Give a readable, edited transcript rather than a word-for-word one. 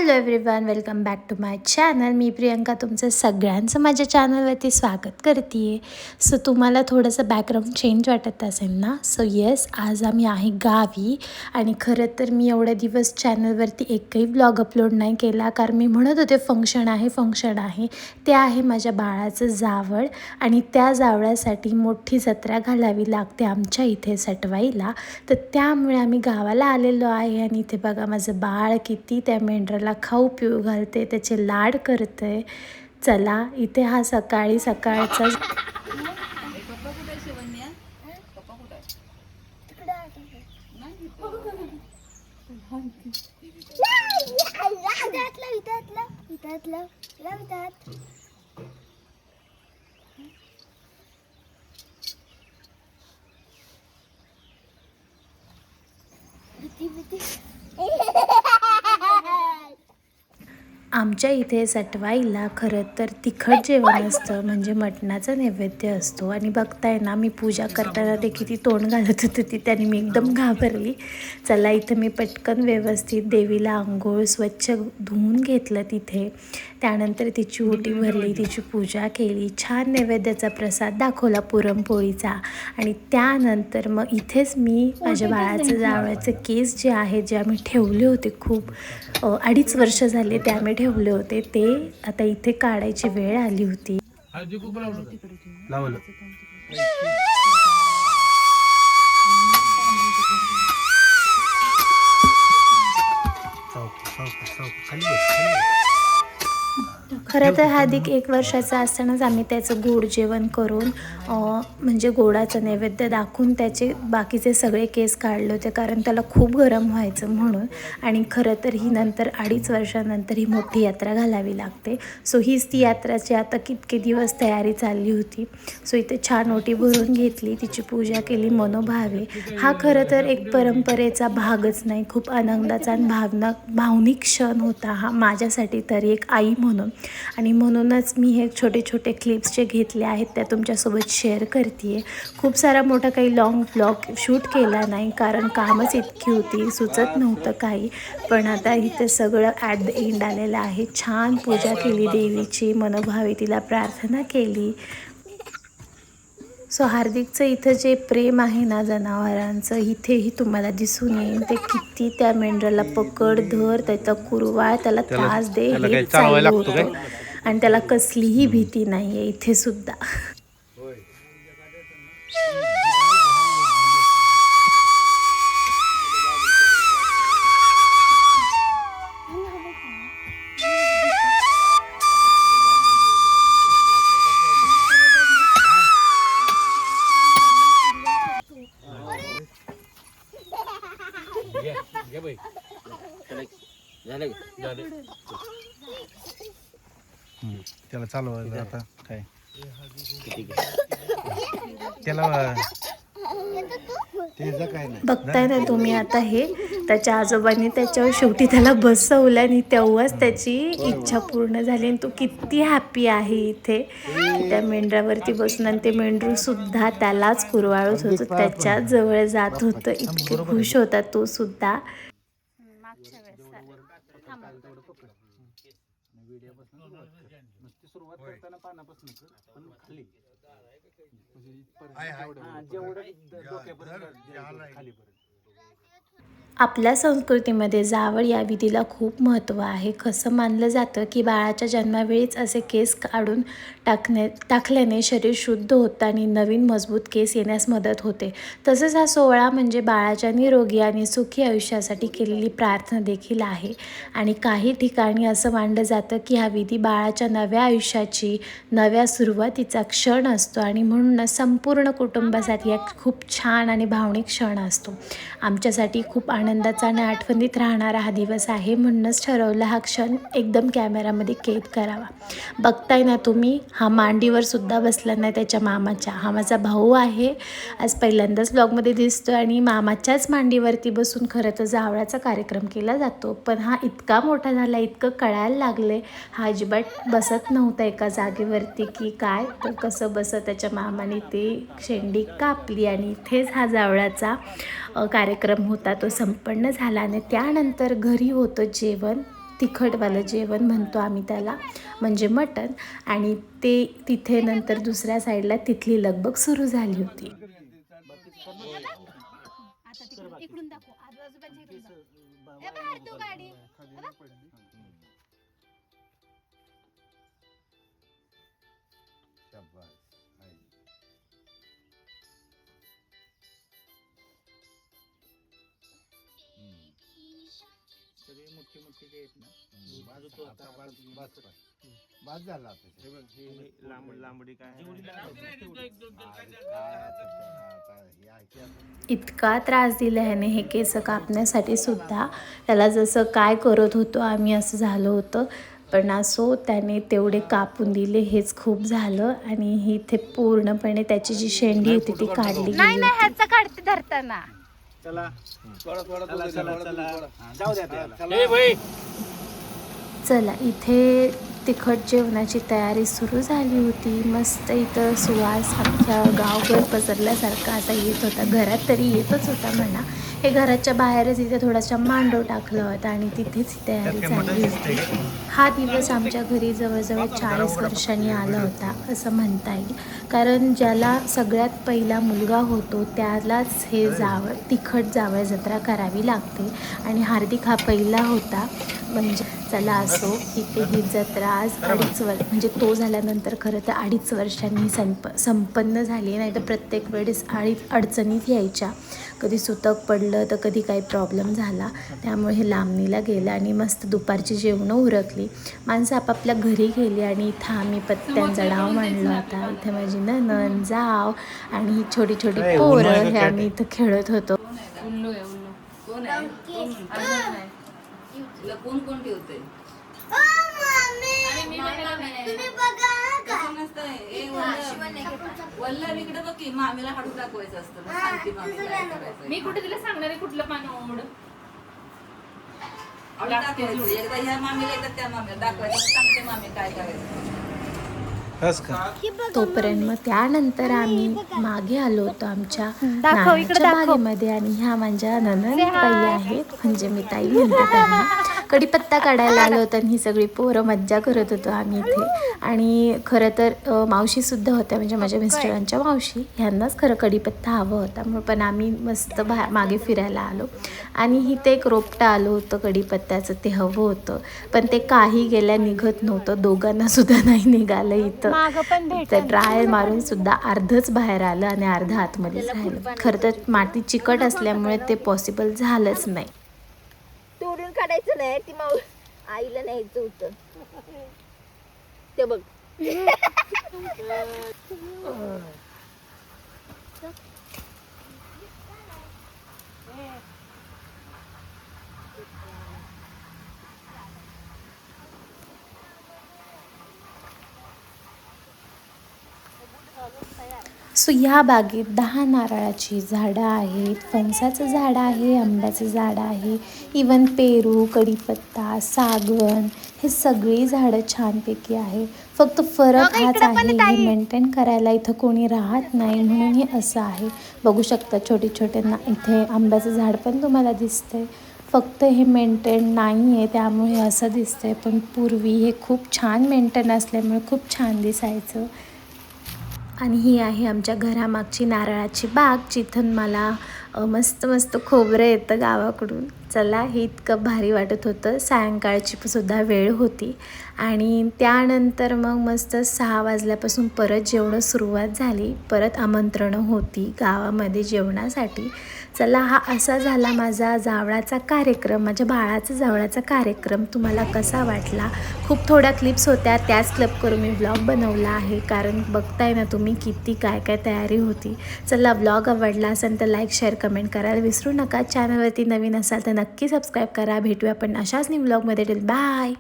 Hello everyone, welcome back to my channel. मी प्रियंका तुमचं सगळ्यांचं माझ्या चॅनलवरती स्वागत करते आहे. सो तुम्हाला थोडंसं बॅकग्राऊंड चेंज वाटत असेल ना. सो येस, आज आम्ही आहे गावी. आणि खरं तर मी एवढे दिवस चॅनलवरती एकही ब्लॉग अपलोड नाही केला, कारण मी म्हणत होते फंक्शन आहे. ते आहे माझ्या बाळाचं जावळ, आणि त्या जावळासाठी मोठी जत्रा घालावी लागते आमच्या इथे सटवाईला. तर त्यामुळे आम्ही गावाला आलेलो आहे. आणि इथे बघा माझं बाळ किती त्या मेंढराला खाऊ पिऊ घालते, त्याचे लाड करते. चला, इथे हा सकाळचा आमच्या इथे सटवाईला खरं तर तिखट जेवण असतं, म्हणजे मटणाचा नैवेद्य असतो. आणि बघताय ना, मी पूजा करताना ते किती तोंड घालत होते ती, त्याने मी एकदम घाबरली. चला, इथं मी पटकन व्यवस्थित देवीला आंघोळ स्वच्छ धुवून घेतलं तिथे. त्यानंतर तिची ओटी भरली, तिची पूजा केली, छान नैवेद्याचा प्रसाद दाखवला पुरणपोळीचा. आणि त्यानंतर मग इथेच मी माझ्या बाळाचं जावळाचे केस जे आहे, जे आम्ही ठेवले होते खूप 2.5 वर्ष झाले ते आम्ही ठेवले होते, ते आता इथे काढायची वेळ आली होती. खरं तर हार्दिक 1 वर्षाचा असतानाच आम्ही त्याचं गोड जेवण करून म्हणजे गोडाचं नैवेद्य दाखवून त्याचे बाकीचे सगळे केस काढले होते, कारण त्याला खूप गरम व्हायचं म्हणून. आणि खरं तर ही नंतर 2.5 वर्षानंतर ही मोठी यात्रा घालावी लागते. सो हीच ती यात्राची आता कितके दिवस तयारी चालली होती. सो इथे छान ओटी भरून घेतली, तिची पूजा केली मनोभावे. हा खरं तर एक परंपरेचा भागच नाही, खूप आनंदाचा आणि भावनिक क्षण होता हा माझ्यासाठी तरी, एक आई म्हणून. आणि म्हणूनच मी हे छोटे छोटे क्लिप्स जे घेतले आहेत त्या तुमच्यासोबत शेअर करते आहे. खूप सारा मोठा काही लॉंग ब्लॉग शूट केला नाही, कारण कामच इतकी होती, सुचत नव्हतं काही. पण आता इथं सगळं ॲट द एंड आलेलं आहे. छान पूजा केली देवीची, मनोभावे तिला प्रार्थना केली. सो हार्दिकचं इथं जे प्रेम आहे ना जनावरांचं, इथेही तुम्हाला दिसून येईल. ते किती त्या मेंढराला पकड धर, त्याचा कुरवाळ, त्याला त्रास दे, हे चालू होतं. आणि त्याला कसलीही भीती नाही आहे इथे सुद्धा. त्याला चालवायला आता काय त्याला बघताय ना तुम्ही आता हे त्याच्या आजोबांनी त्याच्यावर शेवटी त्याला बसवलं, आणि तेव्हाच त्याची इच्छा पूर्ण झाली. आणि तो किती हॅपी आहे इथे त्या मेंढरावरती बसून. आणि ते मेंढरू सुद्धा त्यालाच कुरवाळत होतं, त्याच्याच जवळ जात होतं. इतके खुश होता तो सुद्धा. सुरुवात करताना पानापासून पण खाली खाली. आपल्या संस्कृतीमध्ये जावळ या विधीला खूप महत्त्व आहे. कसं मानलं जातं की बाळाच्या जन्मावेळीच असे केस काढून टाकल्याने शरीर शुद्ध होतं आणि नवीन मजबूत केस येण्यास मदत होते. तसंच हा सोहळा म्हणजे बाळाच्या निरोगी आणि सुखी आयुष्यासाठी केलेली प्रार्थना देखील आहे. आणि काही ठिकाणी असं मानलं जातं की हा विधी बाळाच्या नव्या आयुष्याची, नव्या सुरुवातीचा क्षण असतो, आणि म्हणूनच संपूर्ण कुटुंबासाठी एक खूप छान आणि भावनिक क्षण असतो. आमच्यासाठी खूप आनंदाचा आणि आठवणीत राहणारा हा दिवस आहे, म्हणूनच ठरवलं हा क्षण एकदम कॅमेरामध्ये कैद करावा. बघताय ना तुम्ही, हा मांडीवर सुद्धा बसला नाही त्याच्या मामाच्या. हा माझा भाऊ आहे, आज पहिल्यांदाच ब्लॉगमध्ये दिसतो. आणि मामाच्याच मांडीवरती बसून खरं तर जावळाचा कार्यक्रम केला जातो. पण हा इतका मोठा झाला, इतकं कळायला लागले, हा अजिबात बसत नव्हता एका जागेवरती की काय. तर कसं बसत त्याच्या मामाने ते शेंडी कापली, आणि इथेच हा जावळाचा कार्यक्रम होता तो संपन्न झाला. आणि त्यानंतर घरी होतं जेवण. तिखटवालं जेवण म्हणतो आम्ही त्याला, म्हणजे मटण. आणि ते तिथे नंतर दुसऱ्या साईडला तिथली लगबग सुरू झाली होती. इकडून दाखव आजूबाजूच्या इकडून दाखव. ए बाहेर तू गाडी सगळे मोठे मोठे जे आहेत ना, बाद झाला लांबडी काय इतका त्रास दिला ह्याने हे केस कापण्यासाठी सुद्धा. त्याला जसं काय करत होतो आम्ही असं झालं होतं. पण असो त्याने तेवढे कापून दिले, हेच खूप झालं. आणि ही इथे पूर्णपणे त्याची जी शेंडी होती ती काढली गेली नाही होती. ह्याचा काढते धरताना. चला जाऊ द्या. चला इथे तिखट जेवणाची तयारी सुरू झाली होती. मस्त इथं सुवास अख्ख्या गावभर पसरल्यासारखा असा येत होता. घरात तरी येतच होता म्हणा. हे घराच्या बाहेरच इथे थोडासा मांडव टाकला होता आणि तिथेच तयारी झाली होती. हा दिवस आमच्या घरी जवळजवळ 40 वर्षांनी आला होता असं म्हणता येईल. कारण ज्याला सगळ्यात पहिला मुलगा होतो त्यालाच हे तिखट जावळ जत्रा करावी लागते. आणि हार्दिक हा पहिला होता. म्हणजे चला असो, इथे ही जत्रा आज 2.5 वर्ष, म्हणजे तो झाल्यानंतर खरं तर 2.5 वर्षांनी संपन्न झाली. नाही तर प्रत्येक वेळेस अडचणीत यायच्या. कधी सुतक पडलं तर कधी काही प्रॉब्लेम झाला. त्यामुळे हे लांबणीला गेलं आणि मस्त दुपारची जेवणं उरकली. माणसं आपापल्या घरी गेली आणि इथं आम्ही पत्त्यांचा डाव मांडला होता. इथे माझी नणंद, जाव आणि ही छोटी छोटी पोरं हे आम्ही इथं खेळत होतो. कोण कोण ठेवते वल्लवीकडे बघ की मामीला हाडू दाखवायचं असतं. मग सांगते मामी काय करायचं. मी कुठे तिला सांगणार आहे कुठलं पाणी ओढ हाडू दाखवायचं. एकदा ह्या मामीला एकदा त्या मामीला दाखवायचं. सांगते मामी काय करायचं. तोपर्यंत मग त्यानंतर आम्ही मागे आलो होतो आमच्या नारळाच्या बागेमध्ये. आणि ह्या माझ्या नणंदबाई आहेत, म्हणजे मी ताई म्हणते त्यांना. कढीपत्ता काढायला आलो होतो आणि ही सगळी पोरं मज्जा करत होतो आम्ही इथे. आणि खरं तर मावशीसुद्धा होत्या, म्हणजे माझ्या मिस्टरांच्या मावशी. ह्यांनाच खरं कढीपत्ता हवं होता. मग पण आम्ही मस्त मागे फिरायला आलो. आणि इथे एक रोपटं आलं होतं कढीपत्त्याचं, ते हवं होतं. पण ते काही गेल्या निघत नव्हतं. दोघांना सुद्धा नाही निघालं इथं. तर ड्राय मारून सुद्धा अर्धच बाहेर आलं आणि अर्ध आतमध्ये राहिलं. खरं तर माती चिकट असल्यामुळे ते पॉसिबल झालंच नाही. तोडून काढायचं नाही, ती आईला न्यायचं होतं ते बघ. सो ह्या बागेत 10 नारळाची झाडं आहेत, फणसाचं झाड आहे, आंब्याचं झाड आहे, इवन पेरू, कढीपत्ता, सागवन, हे सगळी झाडं छानपैकी आहे. फक्त फरक हाच आहे, हे मेंटेन करायला इथं कोणी राहत नाही म्हणून हे असं आहे. बघू शकता छोटे छोटे इथे आंब्याचं झाड पण तुम्हाला दिसतंय. फक्त हे मेंटेन नाही आहे त्यामुळे असं दिसतंय. पण पूर्वी हे खूप छान मेंटेन असल्यामुळे खूप छान दिसायचं. आणि ही आहे आमच्या घरामागची नारळाची बाग, जिथून मला मस्त मस्त खोबरं येतं गावाकडून. चला, हे इतकं भारी वाटत होतं. सायंकाळची सुद्धा वेळ होती आणि त्यानंतर मग मस्त 6 वाजल्यापासून परत जेवणं सुरुवात झाली. परत आमंत्रणं होती गावामध्ये जेवणासाठी. चला, हा असा झाला माझा जावळाचा कार्यक्रम, माझ्या बाळाचा जावळाचा कार्यक्रम. तुम्हाला कसा वाटला? खूप थोड्या क्लिप्स होत्या, त्याच क्लिप करून मी व्लॉग बनवला आहे. कारण बघताय ना तुम्ही किती काय काय तयारी होती. चला, व्लॉग आवडला असेल तर लाईक, शेअर, कमेंट करायला विसरू नका. चॅनलवरती नवीन असाल तर नक्की सबस्क्राईब करा. भेटूया आपण अशाच न्यू व्लॉगमध्ये. बाय.